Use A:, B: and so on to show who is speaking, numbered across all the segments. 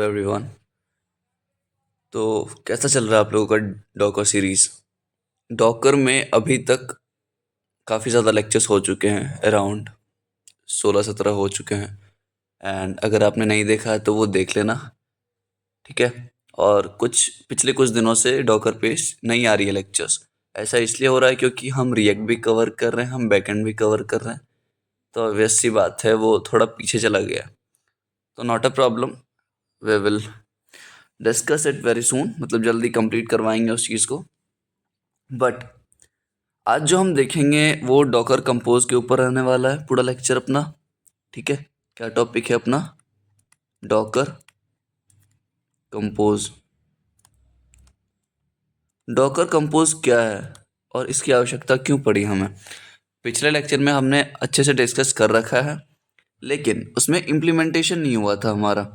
A: Everyone. तो कैसा चल रहा है आप लोगों का डॉकर सीरीज? डॉकर में अभी तक काफ़ी ज़्यादा लेक्चर्स हो चुके हैं, अराउंड 16-17 हो चुके हैं। एंड अगर आपने नहीं देखा है तो वो देख लेना, ठीक है। और पिछले कुछ दिनों से डॉकर पे नहीं आ रही है लेक्चर्स। ऐसा इसलिए हो रहा है क्योंकि हम रिएक्ट भी कवर कर रहे हैं, हम बैकएंड भी कवर कर रहे हैं, तो ऑब्वियस सी बात है वो थोड़ा पीछे चला गया। तो not a problem, we will discuss it very soon, मतलब जल्दी कंप्लीट करवाएंगे उस चीज़ को। बट आज जो हम देखेंगे वो डॉकर कंपोज के ऊपर रहने वाला है पूरा लेक्चर अपना, ठीक है। क्या टॉपिक है अपना? Docker compose. डॉकर कंपोज क्या है और इसकी आवश्यकता क्यों पड़ी हमें? पिछले लेक्चर में हमने अच्छे से डिस्कस कर रखा है, लेकिन उसमें इम्प्लीमेंटेशन नहीं हुआ था हमारा।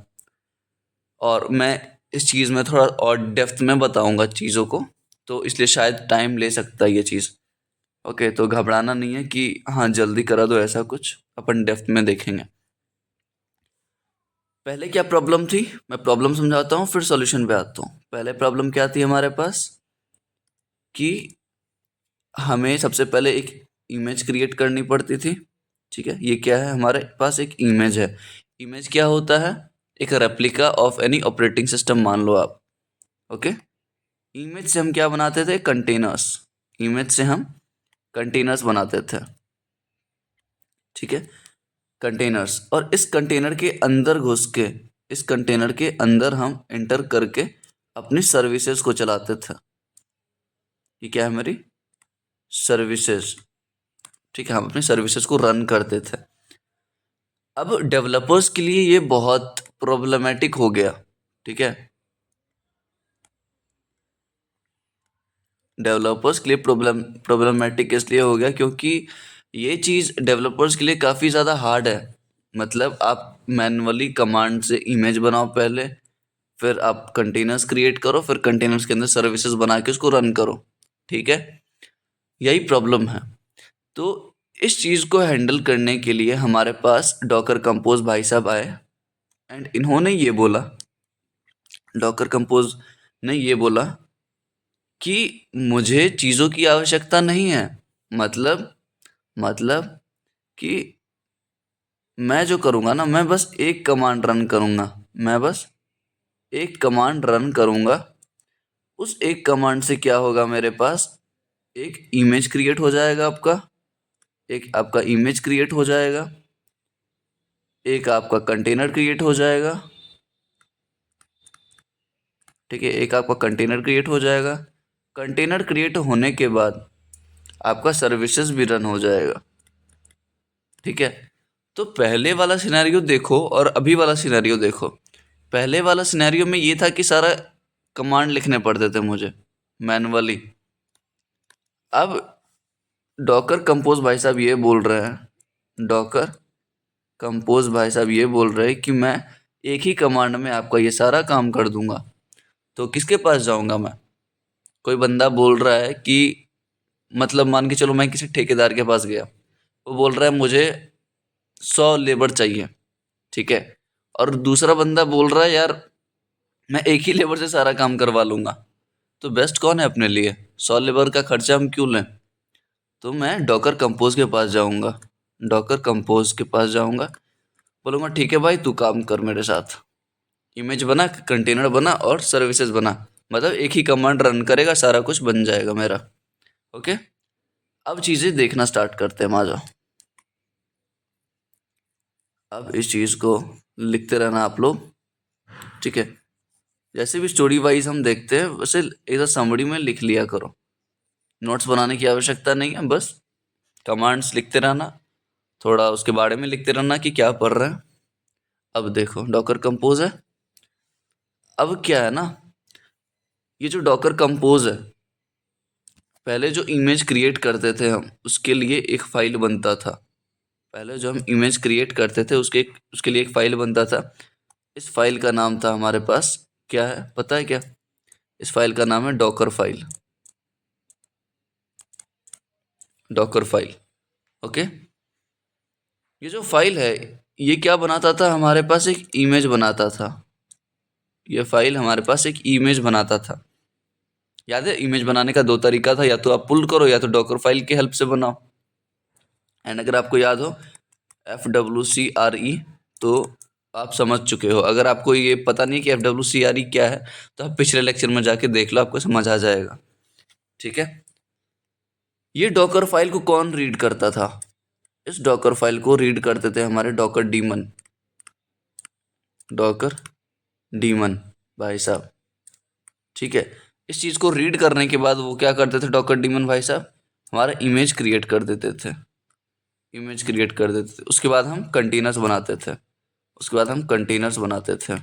A: और मैं इस चीज़ में थोड़ा और डेप्थ में बताऊंगा चीज़ों को, तो इसलिए शायद टाइम ले सकता है ये चीज़। ओके, तो घबराना नहीं है कि हाँ जल्दी करा दो, ऐसा कुछ अपन डेप्थ में देखेंगे। पहले क्या प्रॉब्लम थी, मैं प्रॉब्लम समझाता हूँ फिर सॉल्यूशन पे आता हूँ। पहले प्रॉब्लम क्या थी हमारे पास कि हमें सबसे पहले एक इमेज क्रिएट करनी पड़ती थी, ठीक है। ये क्या है, हमारे पास एक इमेज है। इमेज क्या होता है? एक replica of any operating system मान लो आप। ओके, इमेज से हम क्या बनाते थे? कंटेनर्स। इमेज से हम कंटेनर्स बनाते थे, ठीक है। कंटेनर्स, और इस कंटेनर के अंदर घुस के, इस कंटेनर के अंदर हम एंटर करके अपनी सर्विसेज को चलाते थे। ये क्या है? हमारी सर्विसेज, ठीक है। हम अपनी सर्विसेज को रन करते थे। अब डेवलपर्स के लिए ये बहुत प्रॉब्लमेटिक हो गया, ठीक है। डेवलपर्स के लिए प्रॉब्लमेटिक इसलिए हो गया क्योंकि ये चीज़ डेवलपर्स के लिए काफ़ी ज़्यादा हार्ड है। मतलब आप मैन्युअली कमांड से इमेज बनाओ पहले, फिर आप कंटेनर्स क्रिएट करो, फिर कंटेनर्स के अंदर सर्विसेज बना के उसको रन करो, ठीक है। यही प्रॉब्लम है। तो इस चीज़ को हैंडल करने के लिए हमारे पास डॉकर कंपोज भाई साहब आए, एंड इन्होंने ये बोला, डॉकर कंपोज ने ये बोला कि मुझे चीज़ों की आवश्यकता नहीं है। मतलब मतलब कि मैं जो करूँगा ना, मैं बस एक कमांड रन करूँगा। मैं बस एक कमांड रन करूँगा। उस एक कमांड से क्या होगा, मेरे पास एक इमेज क्रिएट हो जाएगा आपका, एक आपका इमेज क्रिएट हो जाएगा, एक आपका कंटेनर क्रिएट हो जाएगा, ठीक है। एक आपका कंटेनर क्रिएट हो जाएगा। कंटेनर क्रिएट होने के बाद आपका सर्विसेज भी रन हो जाएगा, ठीक है। तो पहले वाला सिनेरियो देखो और अभी वाला सिनेरियो देखो। पहले वाला सिनेरियो में ये था कि सारा कमांड लिखने पड़ते थे मुझे मैनुअली। अब डॉकर कंपोज भाई साहब ये बोल रहे हैं, डॉकर कंपोज भाई साहब ये बोल रहे हैं कि मैं एक ही कमांड में आपका ये सारा काम कर दूंगा। तो किसके पास जाऊंगा मैं? कोई बंदा बोल रहा है कि, मतलब मान के चलो मैं किसी ठेकेदार के पास गया, वो बोल रहा है मुझे 100 लेबर चाहिए, ठीक है। और दूसरा बंदा बोल रहा है यार मैं एक ही लेबर से सारा काम करवा लूंगा। तो बेस्ट कौन है अपने लिए? 100 लेबर का खर्चा हम क्यों लें? तो मैं डॉकर कंपोज के पास जाऊंगा। डॉकर कंपोज के पास जाऊंगा, बोलूंगा ठीक है भाई तू काम कर मेरे साथ। इमेज बना, कंटेनर बना और सर्विसेज बना, मतलब एक ही कमांड रन करेगा, सारा कुछ बन जाएगा मेरा। ओके, अब चीज़ें देखना स्टार्ट करते हैं, आ जाओ। अब इस चीज़ को लिखते रहना आप लोग, ठीक है। जैसे भी स्टोरी वाइज हम देखते हैं वैसे एक समरी में लिख लिया करो। नोट्स बनाने की आवश्यकता नहीं है, बस कमांड्स लिखते रहना, थोड़ा उसके बारे में लिखते रहना कि क्या पढ़ रहे हैं। अब देखो डॉकर कंपोज है। अब क्या है ना, ये जो डॉकर कंपोज है, पहले जो इमेज क्रिएट करते थे हम उसके लिए एक फाइल बनता था। पहले जो हम इमेज क्रिएट करते थे उसके लिए एक फाइल बनता था। इस फाइल का नाम था हमारे पास, क्या है पता है क्या? इस फाइल का नाम है Docker file. Docker file, okay. ये जो फाइल है ये क्या बनाता था? हमारे पास एक इमेज बनाता था, ये फाइल हमारे पास एक इमेज बनाता था। याद है, इमेज बनाने का दो तरीका था, या तो आप पुल करो या तो डॉकर फाइल की हेल्प से बनाओ। एंड अगर आपको याद हो FWCRE, तो आप समझ चुके हो। अगर आपको ये पता नहीं कि FWCRE क्या है, तो आप पिछले लेक्चर में जाके देख लो, आपको समझ आ जाएगा। ठीक है, ये डॉकर फाइल को कौन रीड करता था? इस डॉकर फाइल को रीड करते थे हमारे डॉकर डीमन, डॉकर डीमन भाई साहब। ठीक है, इस चीज को रीड करने के बाद वो क्या करते थे डॉकर डीमन भाई साहब? हमारा इमेज क्रिएट कर देते थे, इमेज क्रिएट कर देते थे। उसके बाद हम कंटेनर्स बनाते थे, उसके बाद हम कंटेनर्स बनाते थे।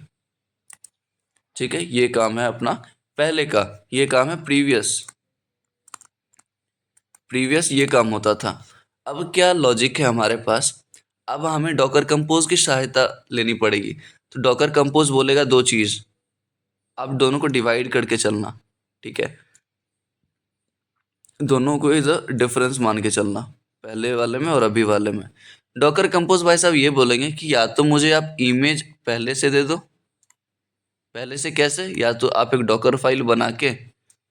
A: ठीक है, ये काम है अपना पहले का, ये काम है प्रीवियस, प्रीवियस ये काम होता था। अब क्या लॉजिक है हमारे पास? अब हमें डॉकर कंपोज की सहायता लेनी पड़ेगी। तो डॉकर कंपोज बोलेगा दो चीज, आप दोनों को डिवाइड करके चलना। ठीक है, दोनों को इधर डिफरेंस मान के चलना, पहले वाले में और अभी वाले में। डॉकर कंपोज भाई साहब ये बोलेंगे कि या तो मुझे आप इमेज पहले से दे दो, पहले से कैसे? या तो आप एक डॉकर फाइल बना के,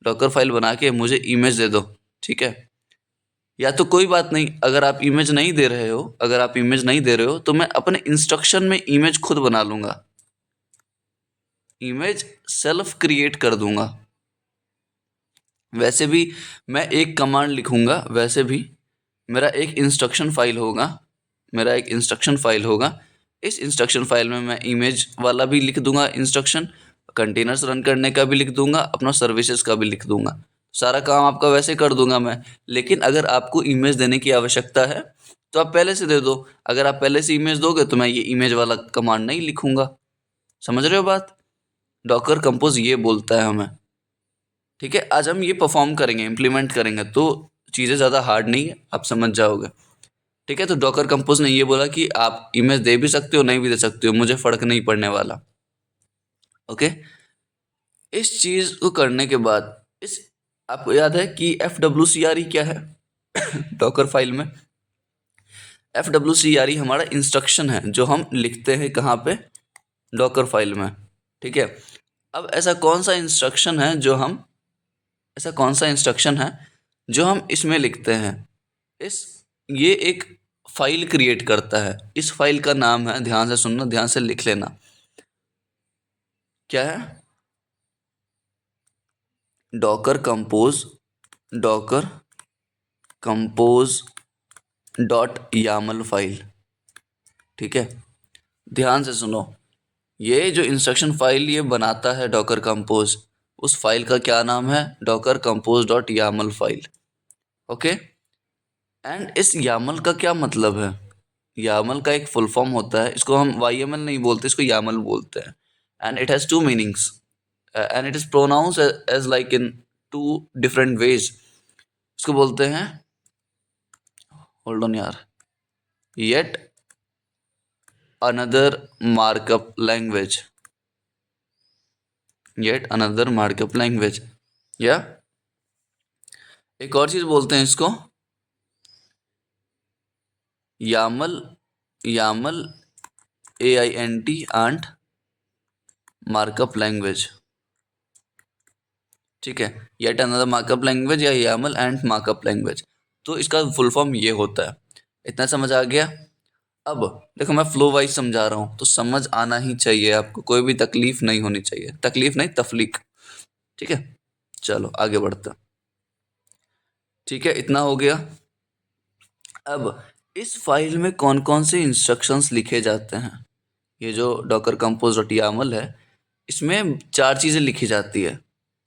A: डॉकर फाइल बना के मुझे इमेज दे दो। ठीक है, या तो कोई बात नहीं, अगर आप इमेज नहीं दे रहे हो, अगर आप इमेज नहीं दे रहे हो तो मैं अपने इंस्ट्रक्शन में इमेज खुद बना लूंगा, इमेज सेल्फ क्रिएट कर दूंगा। वैसे भी मैं एक कमांड लिखूंगा, वैसे भी मेरा एक इंस्ट्रक्शन फाइल होगा, मेरा एक इंस्ट्रक्शन फाइल होगा। इस इंस्ट्रक्शन फाइल में मैं इमेज वाला भी लिख दूंगा इंस्ट्रक्शन, कंटेनर्स रन करने का भी लिख दूंगा, अपना सर्विसेज का भी लिख दूंगा। सारा काम आपका वैसे कर दूंगा मैं। लेकिन अगर आपको इमेज देने की आवश्यकता है तो आप पहले से दे दो। अगर आप पहले से इमेज दोगे तो मैं ये इमेज वाला कमांड नहीं लिखूंगा। समझ रहे हो बात? डॉकर कंपोज ये बोलता है हमें। ठीक है, आज हम ये परफॉर्म करेंगे, इम्प्लीमेंट करेंगे, तो चीज़ें ज़्यादा हार्ड नहीं है, आप समझ जाओगे। ठीक है, तो डॉकर कंपोज ने ये बोला कि आप इमेज दे भी सकते हो, नहीं भी दे सकते हो, मुझे फर्क नहीं पड़ने वाला। ओके, इस चीज को करने के बाद इस, आपको याद है कि FWCRE क्या है डॉकर फाइल में? FWCRE हमारा इंस्ट्रक्शन है जो हम लिखते हैं कहाँ पे? डॉकर फाइल में। ठीक है, अब ऐसा कौन सा इंस्ट्रक्शन है जो हम, ऐसा कौन सा इंस्ट्रक्शन है जो हम इसमें लिखते हैं? इस, ये एक फाइल क्रिएट करता है। इस फाइल का नाम है, ध्यान से सुनना, ध्यान से लिख लेना, क्या है? Docker compose, docker compose dot YAML file. ठीक है, ध्यान से सुनो, ये जो इंस्ट्रक्शन फाइल ये बनाता है डॉकर कंपोज, उस फाइल का क्या नाम है? Docker compose dot YAML file. Okay, and इस यामल का क्या मतलब है? यामल का एक फुल फॉर्म होता है, इसको हम YML नहीं बोलते, इसको यामल बोलते हैं। And it has two meanings, and it is pronounce as like in two different ways. इसको बोलते हैं, होल्ड ऑन यार, yet another markup language, yet another markup language, या एक और चीज बोलते हैं इसको YAML, YAML AINT and markup language. ठीक है, येट अनदर मार्कअप लैंग्वेज या यामल एंड मार्कअप लैंग्वेज, तो इसका फुल फॉर्म ये होता है। इतना समझ आ गया? अब देखो, मैं फ्लो वाइज समझा रहा हूँ तो समझ आना ही चाहिए आपको, कोई भी तकलीफ नहीं होनी चाहिए, तकलीफ नहीं, तफलीक। ठीक है, चलो आगे बढ़ते हैं। ठीक है, इतना हो गया। अब इस फाइल में कौन कौन से इंस्ट्रक्शंस लिखे जाते हैं? ये जो डॉकर कंपोज डॉट यामल है, इसमें चार चीज़ें लिखी जाती है,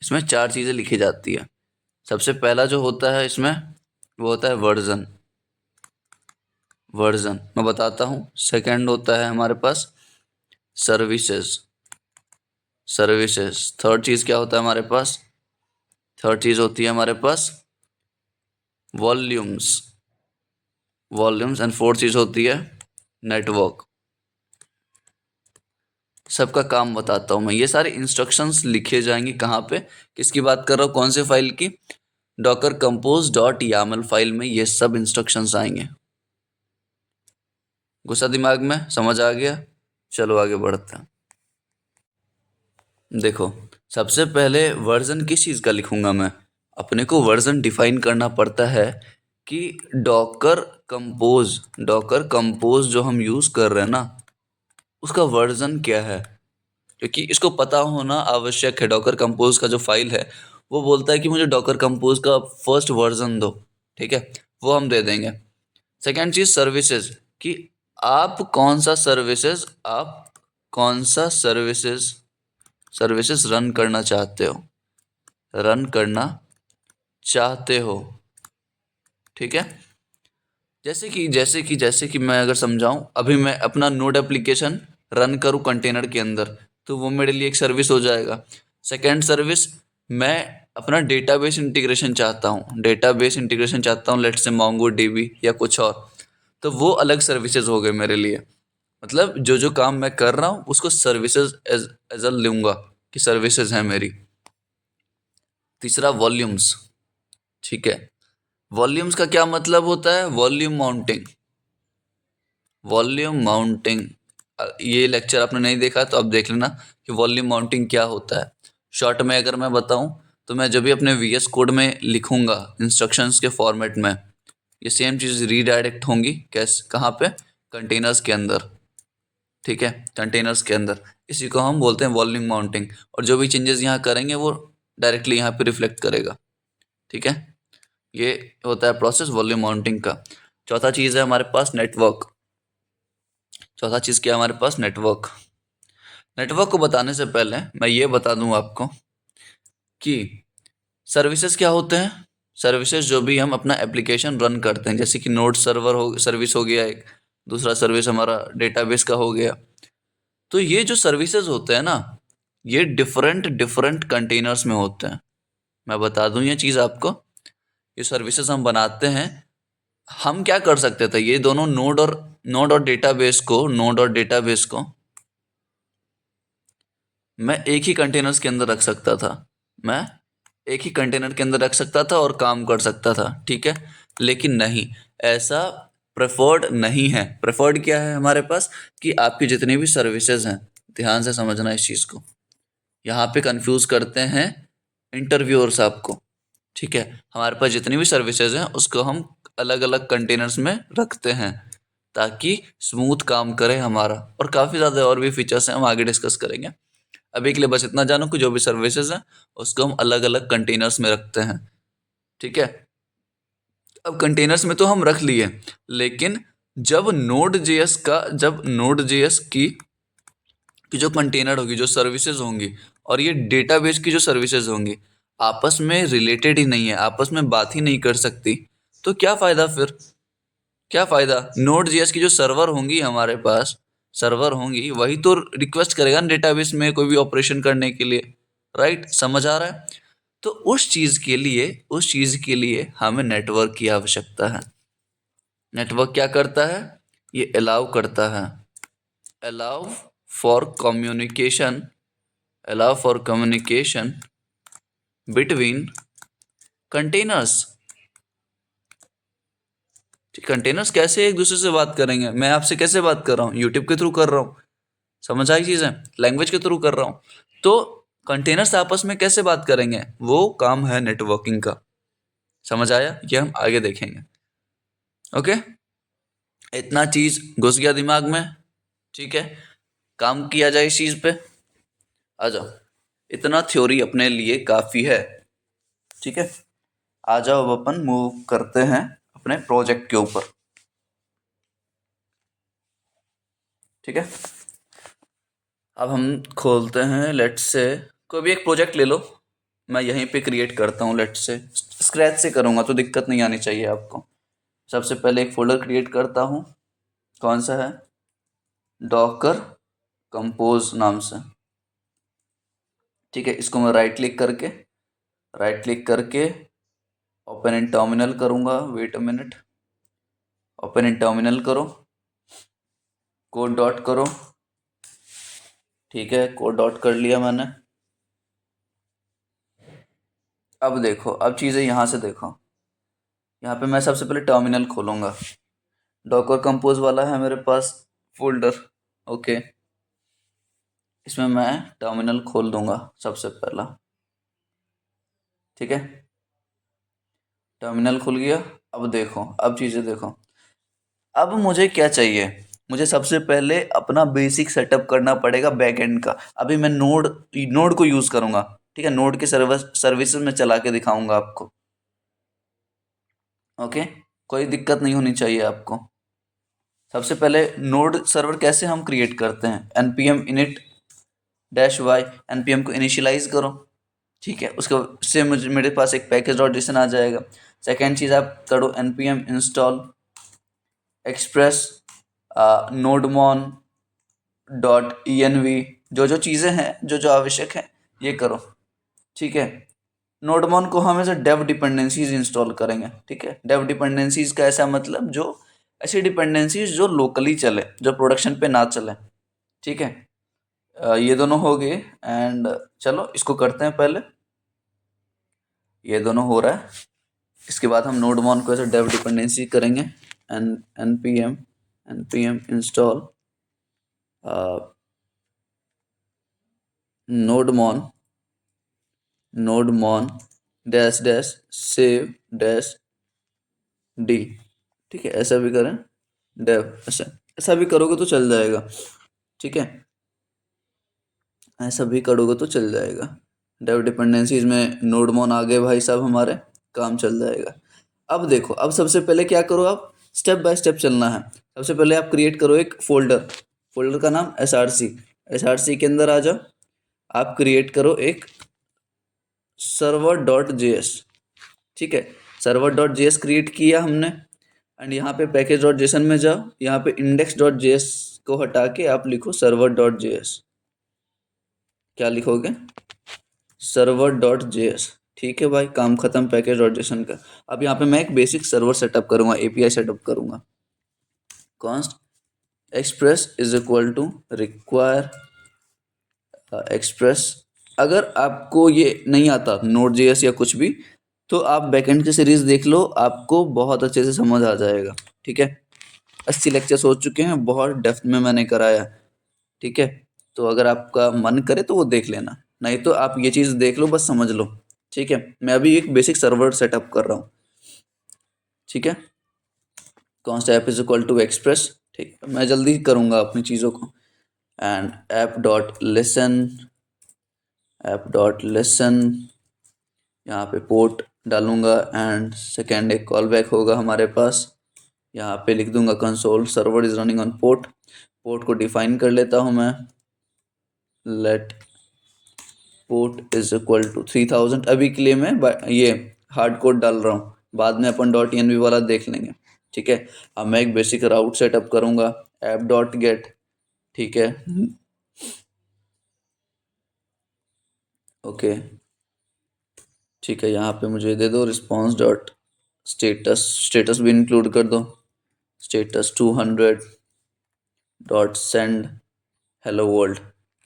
A: इसमें चार चीज़ें लिखी जाती है। सबसे पहला जो होता है इसमें, वो होता है वर्जन, वर्जन मैं बताता हूँ। सेकंड होता है हमारे पास सर्विसेज, सर्विसेज। थर्ड चीज़ क्या होता है हमारे पास? थर्ड चीज़ होती है हमारे पास वॉल्यूम्स, वॉल्यूम्स। एंड फोर्थ चीज़ होती है नेटवर्क। सबका काम बताता हूँ मैं। ये सारे इंस्ट्रक्शंस लिखे जाएंगे कहाँ पे, किसकी बात कर रहा हूँ, कौन से फाइल की? Docker compose dot YAML file में ये सब इंस्ट्रक्शंस आएंगे। गुस्सा दिमाग में, समझ आ गया? चलो आगे बढ़ते हैं। देखो, सबसे पहले वर्जन किस चीज़ का लिखूंगा मैं? अपने को वर्जन डिफाइन करना पड़ता है कि डॉकर कंपोज जो हम यूज़ कर रहे हैं ना, उसका वर्जन क्या है, क्योंकि इसको पता होना आवश्यक है। डॉकर कंपोज का जो फाइल है वो बोलता है कि मुझे डॉकर कंपोज का फर्स्ट वर्जन दो, ठीक है, वो हम दे देंगे। सेकेंड चीज सर्विसेज, कि आप कौन सा सर्विसेज रन करना चाहते हो, ठीक है। जैसे कि मैं अगर समझाऊं, अभी मैं अपना नोड एप्लीकेशन रन करूं कंटेनर के अंदर, तो वो मेरे लिए एक सर्विस हो जाएगा। सेकेंड सर्विस, मैं अपना डेटाबेस इंटीग्रेशन चाहता हूं, लेट्स से मोंगो डीबी या कुछ और, तो वो अलग सर्विसेज हो गए मेरे लिए। मतलब जो जो काम मैं कर रहा हूँ उसको सर्विसेज एज अ लूंगा कि सर्विसेज है मेरी। तीसरा वॉल्यूम्स, ठीक है। वॉल्यूम्स का क्या मतलब होता है? वॉल्यूम माउंटिंग, ये लेक्चर आपने नहीं देखा तो अब देख लेना कि वॉल्यूम माउंटिंग क्या होता है। शॉर्ट में अगर मैं बताऊं, तो मैं जब भी अपने वीएस कोड में लिखूंगा इंस्ट्रक्शंस के फॉर्मेट में, ये सेम चीज़ रीडायरेक्ट होंगी कैसे, कहाँ पे? कंटेनर्स के अंदर, ठीक है, कंटेनर्स के अंदर। इसी को हम बोलते हैं वॉल्यूम माउंटिंग, और जो भी चेंजेस यहाँ करेंगे वो डायरेक्टली यहाँ पे रिफ्लेक्ट करेगा, ठीक है। ये होता है प्रोसेस वॉल्यूम माउंटिंग का। चौथा चीज़ है हमारे पास नेटवर्क। चौथा चीज़ क्या है हमारे पास? नेटवर्क। नेटवर्क को बताने से पहले मैं ये बता दूं आपको कि सर्विसेज क्या होते हैं। सर्विसेज जो भी हम अपना एप्लीकेशन रन करते हैं, जैसे कि नोड सर्विस हो गया एक, दूसरा सर्विस हमारा डेटाबेस का हो गया। तो ये जो सर्विसेज होते हैं ना, ये डिफरेंट डिफरेंट कंटेनर्स में होते हैं। मैं बता दूं ये चीज़ आपको, ये सर्विसेज हम बनाते हैं। हम क्या कर सकते थे, ये दोनों नोड और डेटाबेस को मैं एक ही कंटेनर्स के अंदर रख सकता था। मैं एक ही कंटेनर के अंदर रख सकता था और काम कर सकता था, ठीक है। लेकिन नहीं, ऐसा प्रेफर्ड नहीं है। प्रेफर्ड क्या है हमारे पास? कि आपकी जितनी भी सर्विसेज हैं, ध्यान से समझना इस चीज़ को, यहाँ पे कंफ्यूज करते हैं इंटरव्यूअर्स आपको, ठीक है। हमारे पास जितनी भी सर्विसेज हैं उसको हम अलग अलग कंटेनर्स में रखते हैं ताकि स्मूथ काम करे हमारा, और काफ़ी ज़्यादा और भी फीचर्स हैं, हम आगे डिस्कस करेंगे। अभी के लिए बस इतना जानो कि जो भी सर्विसेज हैं उसको हम अलग अलग कंटेनर्स में रखते हैं, ठीक है। अब कंटेनर्स में तो हम रख लिए, लेकिन जब नोड जेएस की जो कंटेनर होगी, जो सर्विसेज होंगी, और ये डेटाबेस की जो सर्विसेज होंगी, आपस में रिलेटेड ही नहीं है, आपस में बात ही नहीं कर सकती, तो क्या फ़ायदा फिर? क्या फ़ायदा? नोड जेएस की जो सर्वर होंगी वही तो रिक्वेस्ट करेगा ना डेटाबेस में कोई भी ऑपरेशन करने के लिए, राइट? समझ आ रहा है? तो उस चीज़ के लिए हमें नेटवर्क की आवश्यकता है। नेटवर्क क्या करता है? ये allow for communication allow for communication between containers. Containers कैसे एक दूसरे से बात करेंगे? मैं आपसे कैसे बात कर रहा हूँ? यूट्यूब के थ्रू कर रहा हूँ, समझ आई चीज़ें? लैंग्वेज के थ्रू कर रहा हूँ। तो कंटेनर्स आपस में कैसे बात करेंगे? वो काम है नेटवर्किंग का। समझ आया? ये हम आगे देखेंगे। ओके, इतना चीज़ घुस गया दिमाग में, ठीक है। काम किया जाए इस चीज़ पे। आ जाओ, इतना थ्योरी अपने लिए काफ़ी है, ठीक है। आ जाओ, अब अपन मूव करते हैं अपने प्रोजेक्ट के ऊपर, ठीक है। अब हम खोलते हैं, लेट्स से कोई भी एक प्रोजेक्ट ले लो। मैं यहीं पे क्रिएट करता हूँ, लेट्स से स्क्रैच से करूँगा तो दिक्कत नहीं आनी चाहिए आपको। सबसे पहले एक फोल्डर क्रिएट करता हूँ, कौन सा है? डॉकर कंपोज नाम से, ठीक है। इसको मैं राइट क्लिक करके ओपन इन टर्मिनल करूँगा। Wait a minute, open in terminal करो, कोड डॉट करो, ठीक है। कोड डॉट कर लिया मैंने। अब देखो, अब चीज़ें यहाँ से देखो। यहाँ पे मैं सबसे पहले टर्मिनल खोलूँगा। डॉकर कंपोज वाला है मेरे पास फोल्डर, ओके। इसमें मैं टर्मिनल खोल दूंगा सबसे पहला। ठीक है, टर्मिनल खुल गया। अब देखो, अब चीज़ें देखो। अब मुझे क्या चाहिए, मुझे सबसे पहले अपना बेसिक सेटअप करना पड़ेगा बैकएंड का। अभी मैं नोड नोड को यूज़ करूंगा। ठीक है, नोड के सर्विसेज में चला के दिखाऊंगा आपको। ओके, कोई दिक्कत नहीं होनी चाहिए आपको। सबसे पहले नोड सर्वर कैसे हम क्रिएट करते हैं, npm init -y, npm को इनिशियलाइज करो। ठीक है, उसके से मुझे मेरे पास एक पैकेज डॉट जेसन आ जाएगा। सेकेंड चीज़ आप करो npm इंस्टॉल एक्सप्रेस नोडमॉन .env। जो जो चीज़ें हैं, जो जो आवश्यक है, ये करो। ठीक है, नोडमॉन को हम ऐसे डेव डिपेंडेंसीज इंस्टॉल करेंगे। ठीक है, डेव डिपेंडेंसीज का ऐसा मतलब जो ऐसी डिपेंडेंसीज जो लोकली चले, जो प्रोडक्शन पे ना चले। ठीक है, ये दोनों हो गए। एंड चलो इसको करते हैं पहले। ये दोनों हो रहा है, इसके बाद हम नोडमॉन को ऐसे डेव डिपेंडेंसी करेंगे। npm install nodemon dash dash save dash D. ठीक है, ऐसा भी करें, डेव ऐसा ऐसा भी करोगे तो चल जाएगा। ठीक है, ऐसा भी करोगे तो चल जाएगा। डेव डिपेंडेंसीज में नोडमॉन आ गए भाई साहब, हमारे काम चल जाएगा। अब देखो, अब सबसे पहले क्या करो, आप स्टेप बाय स्टेप चलना है। सबसे पहले आप क्रिएट करो एक फोल्डर, फोल्डर का नाम एसआरसी के अंदर आ जाओ। आप क्रिएट करो एक server.js। ठीक है, server.js क्रिएट किया हमने। एंड यहाँ पे package.json में जाओ, यहाँ पे index.js को हटा के आप लिखो server.js। क्या लिखोगे, server.js। ठीक है भाई, काम खत्म package.json का। अब यहाँ पे मैं एक बेसिक सर्वर सेटअप करूँगा, एपीआई सेटअप करूँगा। const express is equal to require express. अगर आपको ये नहीं आता Node.js या कुछ भी, तो आप बैकएंड की सीरीज देख लो, आपको बहुत अच्छे से समझ आ जाएगा। ठीक है, 80 लेक्चर्स हो चुके हैं, बहुत डेप्थ में मैंने कराया। ठीक है, तो अगर आपका मन करे तो वो देख लेना, नहीं तो आप ये चीज़ देख लो, बस समझ लो। ठीक है, मैं अभी एक बेसिक सर्वर सेटअप कर रहा हूँ। ठीक है, const app is equal to express. ठीक है, मैं जल्दी करूँगा अपनी चीज़ों को। एंड ऐप डॉट लिसन यहाँ पे पोर्ट डालूंगा। एंड सेकेंड एक कॉल बैक होगा हमारे पास, यहाँ पे लिख दूंगा console server is running on port. Port को डिफाइन कर लेता हूँ मैं, let port is equal to 3000। अभी के लिए मैं ये हार्ड कोड डाल रहा हूँ, बाद में अपन .env वाला देख लेंगे। ठीक है, अब मैं एक बेसिक राउट सेटअप करूँगा, ऐप डॉट गेट। ठीक है, ओके। ठीक है, यहाँ पे मुझे दे दो रिस्पॉन्स डॉट स्टेटस भी इंक्लूड कर दो, status 200 dot send hello world.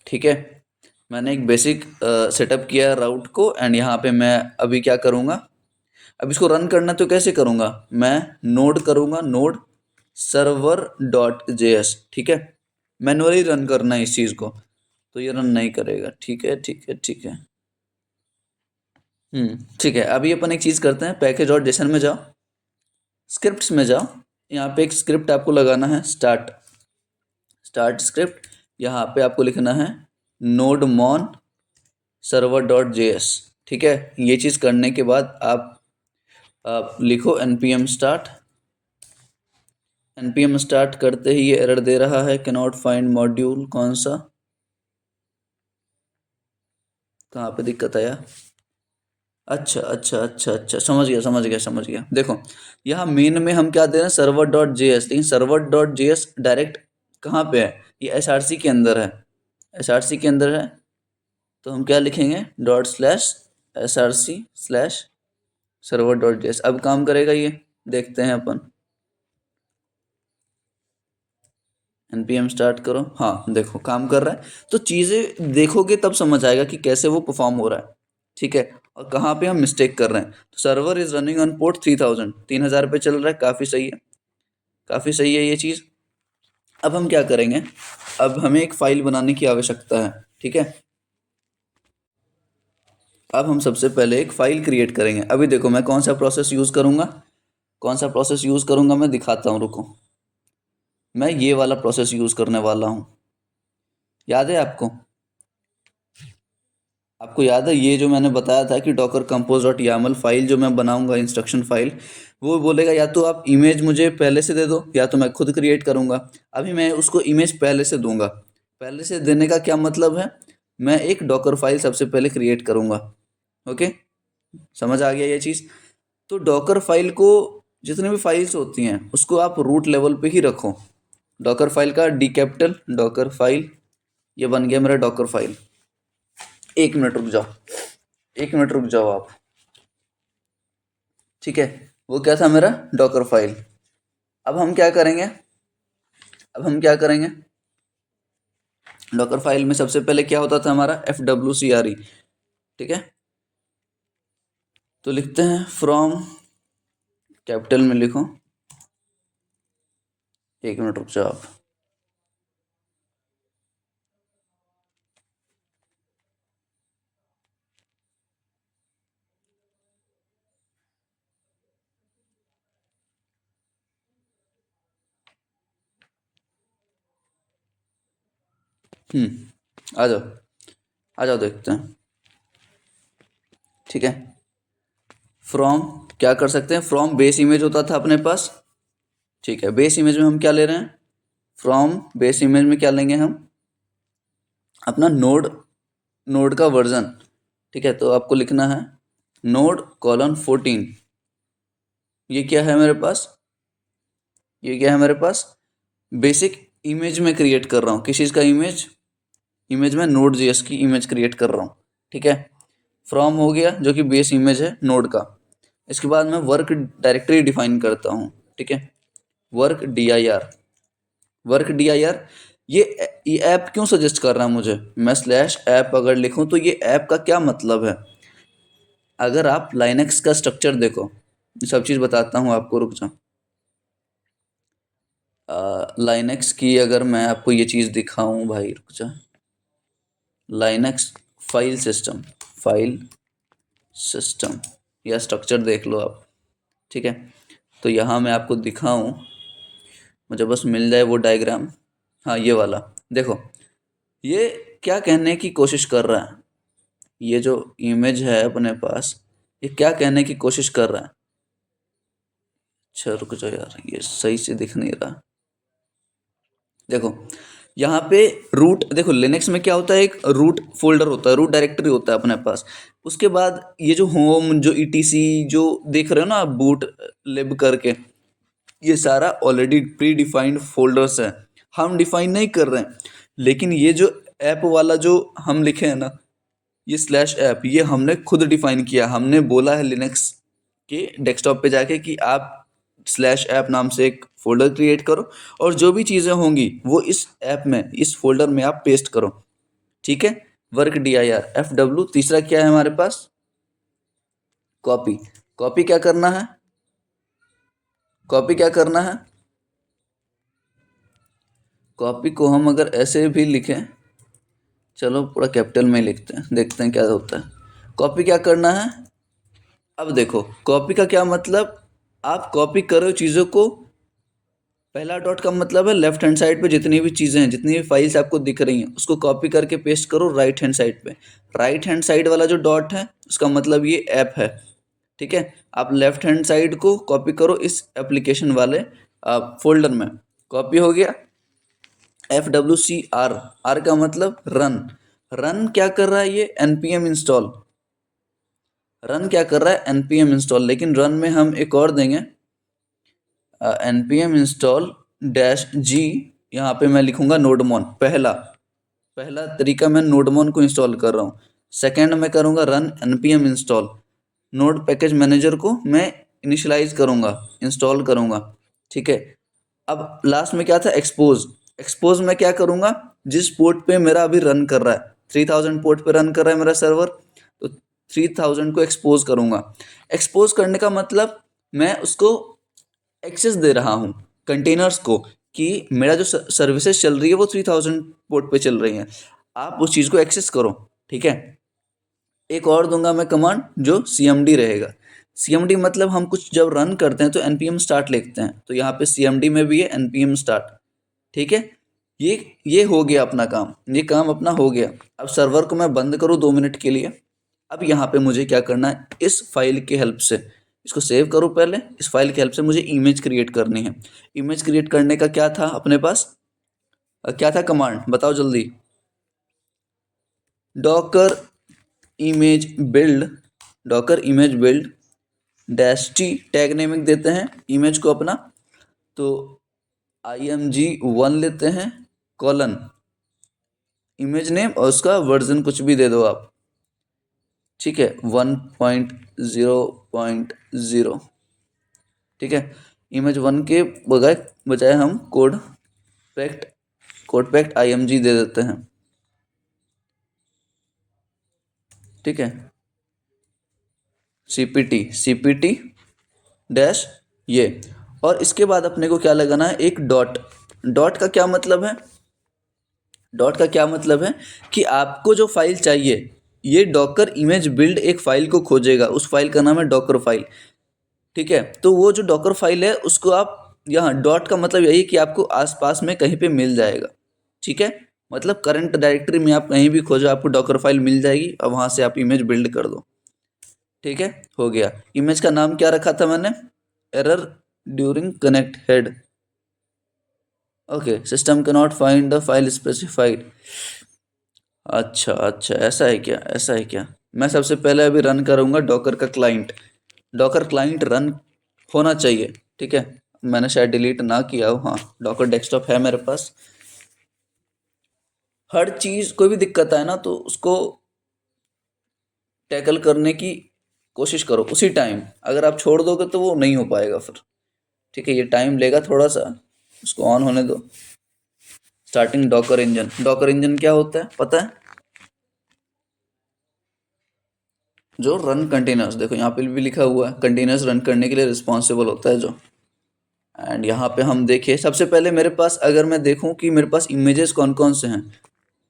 A: ठीक है, मैंने एक बेसिक सेटअप किया राउट को। एंड यहाँ पे मैं अभी क्या करूँगा, अब इसको रन करना तो कैसे करूँगा, मैं नोड करूँगा, नोड server.js। ठीक है, मैनुअली रन करना है इस चीज़ को, तो ये रन नहीं करेगा। ठीक है, ठीक है, ठीक है। ठीक है, अभी अपन एक चीज़ करते हैं, पैकेज.json में जाओ, स्क्रिप्ट्स में जाओ। यहाँ पे एक स्क्रिप्ट आपको लगाना है, स्टार्ट स्क्रिप्ट। यहाँ पे आपको लिखना है nodemon server.js। ठीक है, ये चीज़ करने के बाद आप लिखो npm स्टार्ट करते ही ये एरर दे रहा है, कैन नॉट फाइंड मॉड्यूल। कौन सा, कहाँ पे दिक्कत आया, अच्छा अच्छा अच्छा अच्छा, समझ गया। देखो, यहाँ मेन में हम क्या दे रहे हैं, server.js, लेकिन server.js डायरेक्ट कहाँ पे है, ये एसआरसी के अंदर है, एसआरसी के अंदर है। तो हम क्या लिखेंगे, ./src/server.js। अब काम करेगा ये, देखते हैं अपन। npm स्टार्ट करो, हाँ देखो काम कर रहा है। तो चीज़ें देखोगे तब समझ आएगा कि कैसे वो परफॉर्म हो रहा है। ठीक है, और कहाँ पे हम मिस्टेक कर रहे हैं। तो server is running on port 3000 पे चल रहा है, काफ़ी सही है, काफ़ी सही है ये चीज़। अब हम क्या करेंगे, अब हमें एक फ़ाइल बनाने की आवश्यकता है। ठीक है। अब हम सबसे पहले एक फाइल क्रिएट करेंगे। अभी देखो मैं कौन सा प्रोसेस यूज़ करूँगा, मैं दिखाता हूँ, रुको। मैं ये वाला प्रोसेस यूज़ करने वाला हूँ, याद है आपको? आपको याद है ये जो मैंने बताया था कि Docker compose dot YAML file जो मैं बनाऊंगा, इंस्ट्रक्शन फाइल, वो बोलेगा या तो आप इमेज मुझे पहले से दे दो या तो मैं खुद क्रिएट करूंगा। अभी मैं उसको इमेज पहले से दूंगा। पहले से देने का क्या मतलब है, मैं एक डॉकर फाइल सबसे पहले क्रिएट करूंगा। ओके, समझ आ गया ये चीज़? तो डॉकर फाइल को, जितने भी फाइल्स होती हैं उसको आप रूट लेवल पे ही रखो। डॉकर फाइल का डी कैपिटल डॉकर फाइल, ये बन गया मेरा डॉकर फाइल। एक मिनट रुक जाओ, एक मिनट रुक जाओ आप। ठीक है, वो क्या था मेरा डॉकर फाइल। अब हम क्या करेंगे, डॉकर फाइल में सबसे पहले क्या होता था हमारा FWCRE। ठीक है, तो लिखते हैं फ्रॉम, कैपिटल में लिखो। एक मिनट रुक जाओ आप। आ जाओ, आ जाओ, देखते हैं। ठीक है, फ्रॉम क्या कर सकते हैं, फ्रॉम बेस इमेज होता था अपने पास। ठीक है, बेस इमेज में हम क्या ले रहे हैं, फ्रॉम बेस इमेज में क्या लेंगे हम, अपना नोड का वर्जन। ठीक है, तो आपको लिखना है नोड कॉलन 14। ये क्या है मेरे पास, बेसिक इमेज में क्रिएट कर रहा हूँ। किस चीज़ का इमेज में नोड जेएस की इमेज क्रिएट कर रहा हूँ। ठीक है, फ्रॉम हो गया जो कि बेस इमेज है नोड का। इसके बाद मैं वर्क डायरेक्टरी डिफाइन करता हूँ। ठीक है, वर्क डी आई आर। ये ऐप क्यों सजेस्ट कर रहा है मुझे, मैं स्लैश ऐप अगर लिखूं तो ये ऐप का क्या मतलब है। अगर आप लाइनक्स का स्ट्रक्चर देखो, सब चीज़ बताता हूँ आपको, रुक जाओ। लाइनक्स की अगर मैं आपको ये चीज़ दिखाऊं भाई, रुक जा। लाइनक्स फाइल सिस्टम या स्ट्रक्चर देख लो आप। ठीक है, तो यहाँ मैं आपको दिखाऊं, मुझे बस मिल जाए वो डायग्राम। हाँ, ये वाला देखो, ये क्या कहने की कोशिश कर रहा है, ये जो इमेज है अपने पास, ये क्या कहने की कोशिश कर रहा है। अच्छा रुक जाओ यार, ये सही से दिख नहीं रहा। देखो यहाँ पे रूट, देखो लिनक्स में क्या होता है, एक रूट फोल्डर होता है, रूट डायरेक्टरी होता है अपने पास। उसके बाद ये जो होम, जो ईटीसी जो देख रहे हो ना आप, बूट लिब करके, ये सारा ऑलरेडी प्री डिफाइंड फोल्डर्स है, हम डिफाइन नहीं कर रहे हैं। लेकिन ये जो ऐप वाला जो हम लिखे हैं ना, ये स्लैश ऐप, ये हमने खुद डिफाइन किया। हमने बोला है लिनक्स के डेस्कटॉप पे जाके कि आप स्लैश ऐप नाम से एक फोल्डर क्रिएट करो और जो भी चीज़ें होंगी वो इस ऐप में, इस फोल्डर में आप पेस्ट करो। ठीक है, वर्क DIR। FW तीसरा क्या है हमारे पास, कॉपी क्या करना है, कॉपी को हम अगर ऐसे भी लिखें, चलो पूरा कैपिटल में लिखते हैं, देखते हैं क्या होता है। कॉपी क्या करना है, अब देखो कॉपी का क्या मतलब, आप कॉपी करो चीज़ों को। पहला डॉट का मतलब है लेफ्ट हैंड साइड पे जितनी भी चीज़ें हैं, जितनी भी फाइल्स आपको दिख रही हैं, उसको कॉपी करके पेस्ट करो राइट हैंड साइड पे। राइट हैंड साइड वाला जो डॉट है उसका मतलब ये ऐप है। ठीक है, आप लेफ्ट हैंड साइड को कॉपी करो इस एप्लीकेशन वाले फोल्डर में। कॉपी हो गया। FWCR, आर का मतलब रन क्या कर रहा है, ये npm इंस्टॉल, लेकिन रन में हम एक और देंगे, npm इंस्टॉल -g। यहाँ पे मैं लिखूंगा नोडमोन। पहला तरीका मैं नोडमोन को इंस्टॉल कर रहा हूँ। सेकेंड में करूँगा run npm install, node package manager को मैं इनिशियलाइज करूँगा, इंस्टॉल करूँगा। ठीक है, अब लास्ट में क्या था, एक्सपोज में क्या करूँगा, जिस पोर्ट पे मेरा अभी रन कर रहा है, 3000 पोर्ट पे रन कर रहा है मेरा सर्वर, तो 3000 को एक्सपोज करूँगा। एक्सपोज करने का मतलब मैं उसको एक्सेस दे रहा हूँ कंटेनर्स को, कि मेरा जो सर्विसेज चल रही है वो 3000 पोर्ट पे चल रही हैं। आप उस चीज़ को एक्सेस करो। ठीक है, एक और दूंगा मैं कमांड जो cmd रहेगा। cmd मतलब हम कुछ जब रन करते हैं तो npm start लिखते हैं, तो यहाँ पे cmd में भी है npm start। ठीक है, ये ये हो गया अपना काम, ये काम अपना हो गया। अब सर्वर को मैं बंद करूँ 2 मिनट के लिए। अब यहाँ पे मुझे क्या करना है, इस फाइल के हेल्प से इसको सेव करूँ पहले। इस फाइल की हेल्प से मुझे इमेज क्रिएट करनी है। इमेज क्रिएट करने का क्या था अपने पास, क्या था कमांड बताओ जल्दी। Docker image build, Docker image build -t tag naming देते हैं इमेज को अपना, तो img1 लेते हैं कॉलन इमेज नेम और उसका वर्जन कुछ भी दे दो आप। ठीक है, 1.0.0। ठीक है, इमेज 1 के बजाय बजाय हम कोड पैक्ट img दे देते हैं। ठीक है, cpt डैश ये, और इसके बाद अपने को क्या लगाना है, एक डॉट। डॉट का क्या मतलब है, डॉट का क्या मतलब है कि आपको जो फाइल चाहिए, ये डॉकर इमेज बिल्ड एक फाइल को खोजेगा, उस फाइल का नाम है डॉकर फाइल। ठीक है, तो वो जो डॉकर फाइल है उसको आप यहाँ डॉट का मतलब यही कि आपको आसपास में कहीं पे मिल जाएगा। ठीक है, मतलब करंट डायरेक्टरी में आप कहीं भी खोजो आपको डॉकर फाइल मिल जाएगी और वहाँ से आप इमेज बिल्ड कर दो। ठीक है, हो गया। इमेज का नाम क्या रखा था मैंने, error during connect head. Okay, system can not find the file specified. अच्छा अच्छा, ऐसा है क्या, ऐसा है क्या। मैं सबसे पहले अभी रन करूँगा डॉकर का क्लाइंट। डॉकर क्लाइंट रन होना चाहिए। ठीक है, मैंने शायद डिलीट ना किया हो, हाँ डॉकर डेस्कटॉप है मेरे पास। हर चीज़ कोई भी दिक्कत आए ना तो उसको टैकल करने की कोशिश करो उसी टाइम, अगर आप छोड़ दोगे तो वो नहीं हो पाएगा फिर। ठीक है, ये टाइम लेगा थोड़ा सा, उसको ऑन होने दो। Starting Docker engine, Docker engine क्या होता है पता है, जो रन कंटेनर्स, देखो यहाँ पे भी लिखा हुआ है कंटेनर्स रन करने के लिए रिस्पॉन्सिबल होता है जो। एंड यहाँ पे हम देखिए सबसे पहले मेरे पास, अगर मैं देखूँ कि मेरे पास इमेजेस कौन कौन से हैं,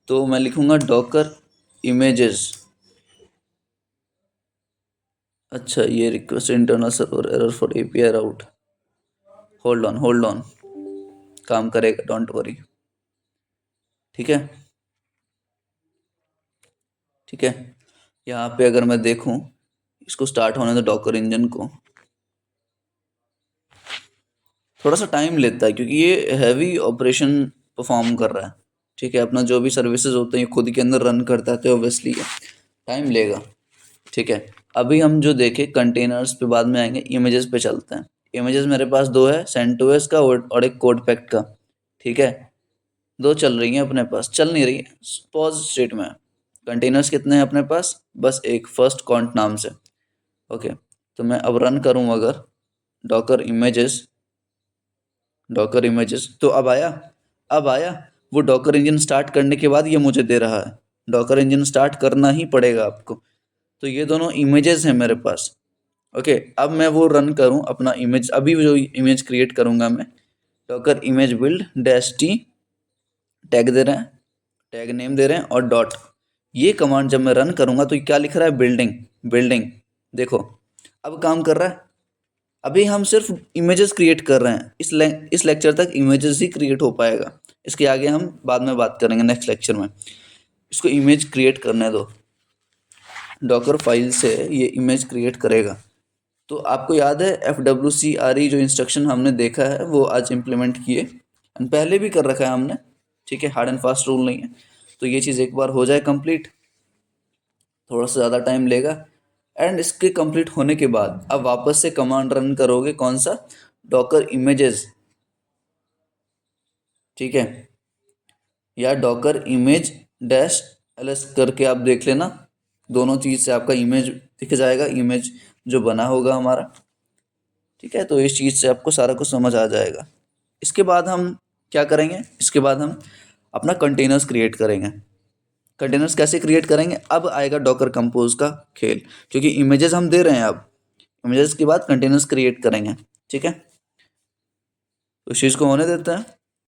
A: तो मैं लिखूँगा डॉकर इमेजेस। अच्छा, ये request internal server error for API route, hold on काम करेगा, डोंट वरी। ठीक है, ठीक है, यहाँ पे अगर मैं देखूँ, इसको स्टार्ट होने दो डॉकर इंजन को। थोड़ा सा टाइम लेता है क्योंकि ये हैवी ऑपरेशन परफॉर्म कर रहा है। ठीक है, अपना जो भी सर्विसेज होते हैं ये खुद के अंदर रन करता है, तो ऑब्वियसली टाइम लेगा। ठीक है, अभी हम जो देखें कंटेनर्स पे बाद में आएंगे, इमेजेस पे चलते हैं। इमेजेस मेरे पास दो है, सेंटोस का और एक कोड पैक्ट का। ठीक है, दो चल रही हैं अपने पास, चल नहीं रही है, पॉज स्टेट में है। कंटेनर्स कितने हैं अपने पास, बस एक, फर्स्ट कॉन्ट नाम से। ओके, तो मैं अब रन करूँ अगर डॉकर इमेजेस, डॉकर इमेजेस, तो अब आया, अब आया। वो डॉकर इंजन स्टार्ट करने के बाद ये मुझे दे रहा है, डॉकर इंजन स्टार्ट करना ही पड़ेगा आपको। तो ये दोनों इमेजेस हैं मेरे पास। ओके, अब मैं वो रन करूं अपना इमेज, अभी जो इमेज क्रिएट करूंगा मैं, docker image build -t tag दे रहे हैं, टैग नेम दे रहे हैं और डॉट। ये कमांड जब मैं रन करूंगा तो क्या लिख रहा है, बिल्डिंग, बिल्डिंग। देखो अब काम कर रहा है। अभी हम सिर्फ इमेजेस क्रिएट कर रहे हैं, इस लेक्चर तक इमेजेस ही क्रिएट हो पाएगा, इसके आगे हम बाद में बात करेंगे नेक्स्ट लेक्चर में। इसको इमेज क्रिएट करने दो, डॉकर फाइल से ये इमेज क्रिएट करेगा। तो आपको याद है FWCRE जो इंस्ट्रक्शन हमने देखा है वो आज इम्प्लीमेंट किए, पहले भी कर रखा है हमने। ठीक है, हार्ड एंड फास्ट रूल नहीं है, तो ये चीज़ एक बार हो जाए कंप्लीट, थोड़ा सा ज़्यादा टाइम लेगा। एंड इसके कंप्लीट होने के बाद अब वापस से कमांड रन करोगे, कौन सा, डॉकर इमेजेस। ठीक है, या डॉकर इमेज -ls करके आप देख लेना, दोनों चीज़ से आपका इमेज दिख जाएगा, इमेज जो बना होगा हमारा। ठीक है, तो इस चीज़ से आपको सारा कुछ समझ आ जाएगा। इसके बाद हम क्या करेंगे, इसके बाद हम अपना कंटेनर्स क्रिएट करेंगे। कंटेनर्स कैसे क्रिएट करेंगे, अब आएगा डॉकर कंपोज का खेल, क्योंकि इमेजेस हम दे रहे हैं। अब इमेजेस के बाद कंटेनर्स क्रिएट करेंगे। ठीक है, तो इस चीज़ को होने देते हैं।